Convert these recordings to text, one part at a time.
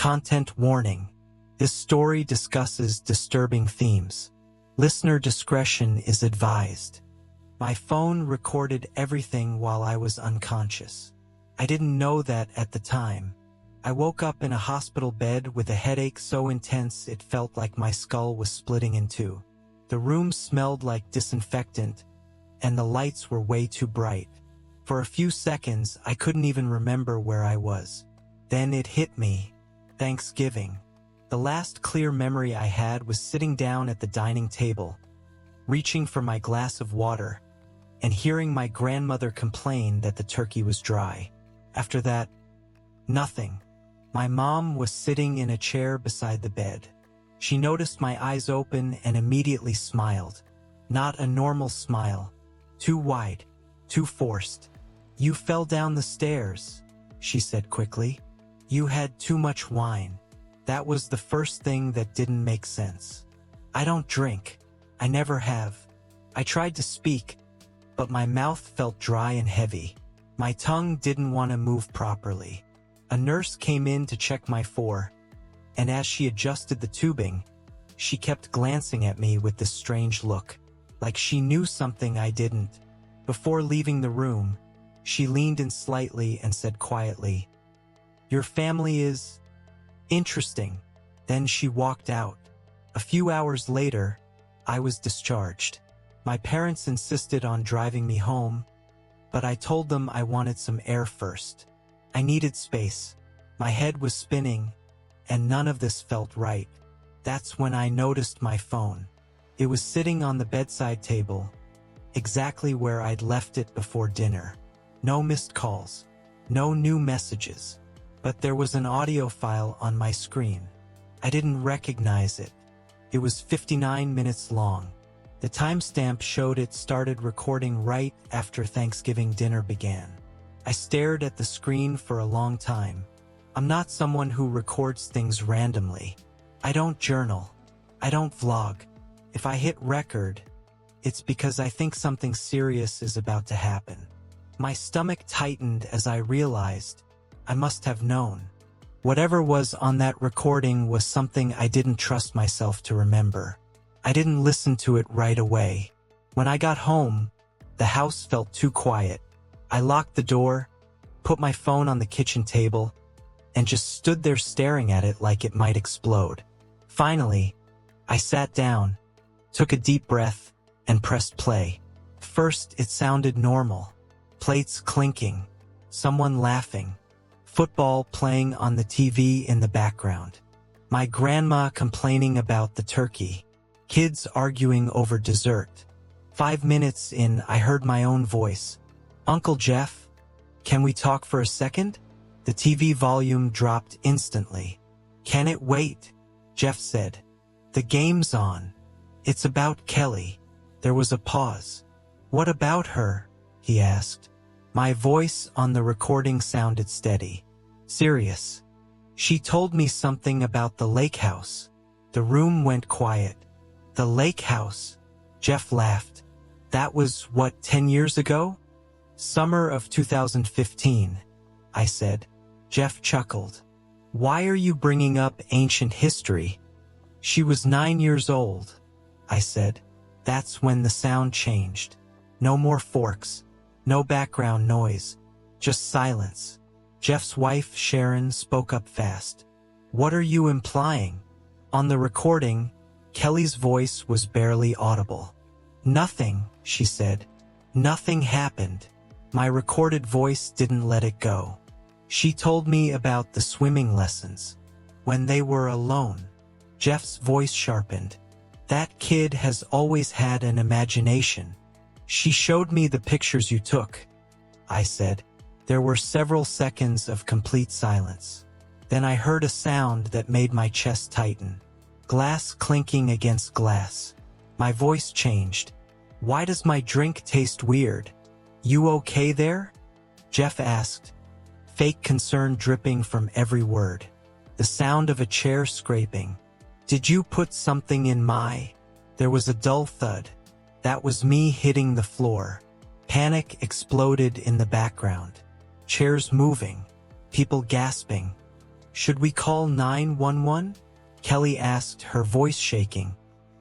Content warning. This story discusses disturbing themes. Listener discretion is advised. My phone recorded everything while I was unconscious. I didn't know that at the time. I woke up in a hospital bed with a headache so intense it felt like my skull was splitting in two. The room smelled like disinfectant, and the lights were way too bright. For a few seconds, I couldn't even remember where I was. Then it hit me. Thanksgiving. The last clear memory I had was sitting down at the dining table, reaching for my glass of water, and hearing my grandmother complain that the turkey was dry. After that, nothing. My mom was sitting in a chair beside the bed. She noticed my eyes open and immediately smiled. Not a normal smile. Too wide. Too forced. "You fell down the stairs," she said quickly. "You had too much wine." That was the first thing that didn't make sense. I don't drink. I never have. I tried to speak, but my mouth felt dry and heavy. My tongue didn't want to move properly. A nurse came in to check my four, and as she adjusted the tubing, she kept glancing at me with this strange look, like she knew something I didn't. Before leaving the room, she leaned in slightly and said quietly, "Your family is interesting." Then she walked out. A few hours later, I was discharged. My parents insisted on driving me home, but I told them I wanted some air first. I needed space. My head was spinning, and none of this felt right. That's when I noticed my phone. It was sitting on the bedside table, exactly where I'd left it before dinner. No missed calls, no new messages, but there was an audio file on my screen. I didn't recognize it. It was 59 minutes long. The timestamp showed it started recording right after Thanksgiving dinner began. I stared at the screen for a long time. I'm not someone who records things randomly. I don't journal. I don't vlog. If I hit record, it's because I think something serious is about to happen. My stomach tightened as I realized I must have known. Whatever was on that recording was something I didn't trust myself to remember. I didn't listen to it right away. When I got home, the house felt too quiet. I locked the door, put my phone on the kitchen table, and just stood there staring at it like it might explode. Finally, I sat down, took a deep breath, and pressed play. First, it sounded normal. Plates clinking, someone laughing, football playing on the TV in the background, my grandma complaining about the turkey, kids arguing over dessert. 5 minutes in, I heard my own voice. "Uncle Jeff, can we talk for a second?" The TV volume dropped instantly. "Can it wait?" Jeff said. "The game's on. It's about Kelly." There was a pause. "What about her?" he asked. My voice on the recording sounded steady. Serious. "She told me something about the lake house." The room went quiet. "The lake house?" Jeff laughed. "That was, what, 10 years ago?" "Summer of 2015, I said. Jeff chuckled. "Why are you bringing up ancient history?" "She was 9 years old," I said. That's when the sound changed. No more forks, no background noise, just silence. Jeff's wife, Sharon, spoke up fast. "What are you implying?" On the recording, Kelly's voice was barely audible. "Nothing," she said. "Nothing happened." My recorded voice didn't let it go. She told me about the swimming lessons. When they were alone. Jeff's voice sharpened. "That kid has always had an imagination." "She showed me the pictures you took," I said. There were several seconds of complete silence. Then I heard a sound that made my chest tighten. Glass clinking against glass. My voice changed. "Why does my drink taste weird?" "You okay there?" Jeff asked, fake concern dripping from every word. The sound of a chair scraping. "Did you put something in my—" There was a dull thud. That was me hitting the floor. Panic exploded in the background. Chairs moving. People gasping. Should we call 911? Kelly asked, her voice shaking.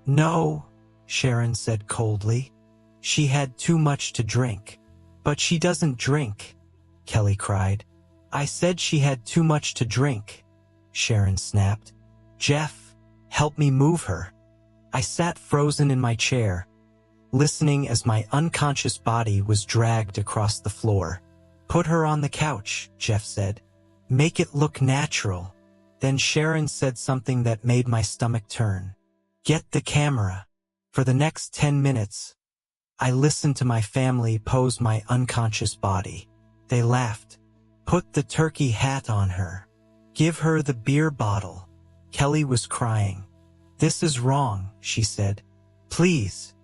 No, Sharon said coldly. She had too much to drink. But she doesn't drink, Kelly cried. I said she had too much to drink, Sharon snapped. Jeff, help me move her. I sat frozen in my chair, listening as my unconscious body was dragged across the floor. Put her on the couch, Jeff said. Make it look natural. Then Sharon said something that made my stomach turn. Get the camera. For the next 10 minutes, I listened to my family pose my unconscious body. They laughed. Put the turkey hat on her. Give her the beer bottle. Kelly was crying. This is wrong, she said. Please.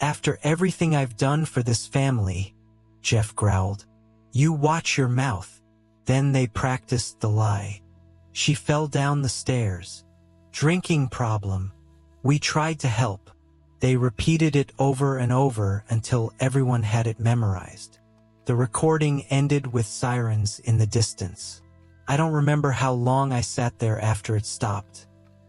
After everything I've done for this family, Jeff growled. You watch your mouth. Then they practiced the lie. She fell down the stairs. Drinking problem. We tried to help. They repeated it over and over until everyone had it memorized. The recording ended with sirens in the distance. I don't remember how long I sat there after it stopped.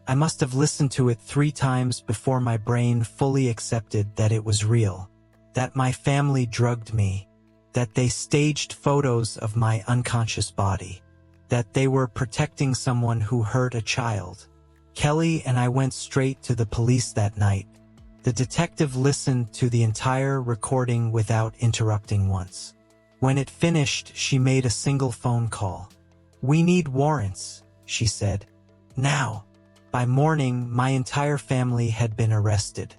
I must have listened to it 3 times before my brain fully accepted that it was real, that my family drugged me, that they staged photos of my unconscious body, that they were protecting someone who hurt a child. Kelly and I went straight to the police that night. The detective listened to the entire recording without interrupting once. When it finished, she made a single phone call. We need warrants, she said. Now. By morning, my entire family had been arrested.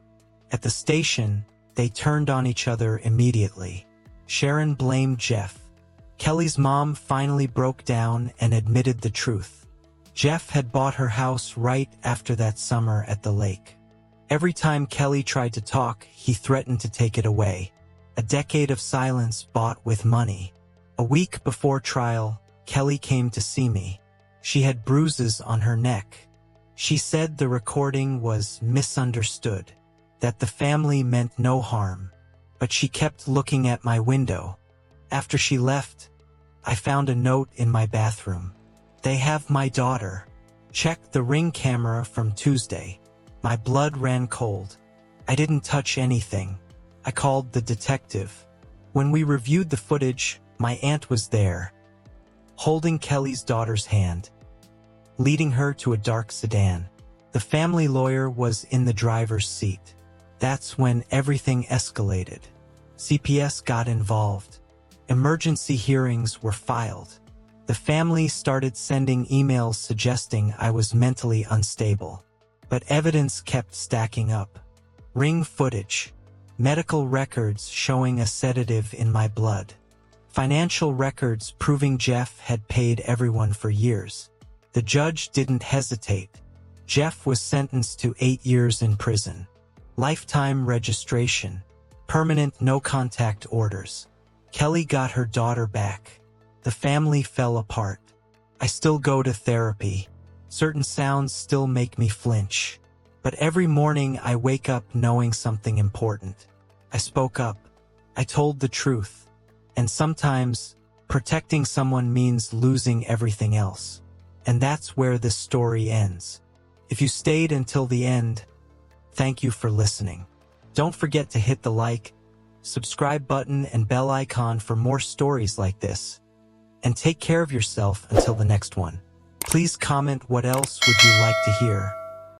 At the station, they turned on each other immediately. Sharon blamed Jeff. Kelly's mom finally broke down and admitted the truth. Jeff had bought her house right after that summer at the lake. Every time Kelly tried to talk, he threatened to take it away. A decade of silence bought with money. A week before trial, Kelly came to see me. She had bruises on her neck. She said the recording was misunderstood, that the family meant no harm, but she kept looking at my window. After she left, I found a note in my bathroom. They have my daughter. Check the Ring camera from Tuesday. My blood ran cold. I didn't touch anything. I called the detective. When we reviewed the footage, my aunt was there, holding Kelly's daughter's hand, leading her to a dark sedan. The family lawyer was in the driver's seat. That's when everything escalated. CPS got involved. Emergency hearings were filed. The family started sending emails suggesting I was mentally unstable. But evidence kept stacking up. Ring footage. Medical records showing a sedative in my blood. Financial records proving Jeff had paid everyone for years. The judge didn't hesitate. Jeff was sentenced to 8 years in prison. Lifetime registration. Permanent no-contact orders. Kelly got her daughter back. The family fell apart. I still go to therapy. Certain sounds still make me flinch. But every morning I wake up knowing something important. I spoke up. I told the truth. And sometimes, protecting someone means losing everything else. And that's where this story ends. If you stayed until the end, thank you for listening. Don't forget to hit the like, subscribe button and bell icon for more stories like this. And take care of yourself until the next one. Please comment what else would you like to hear.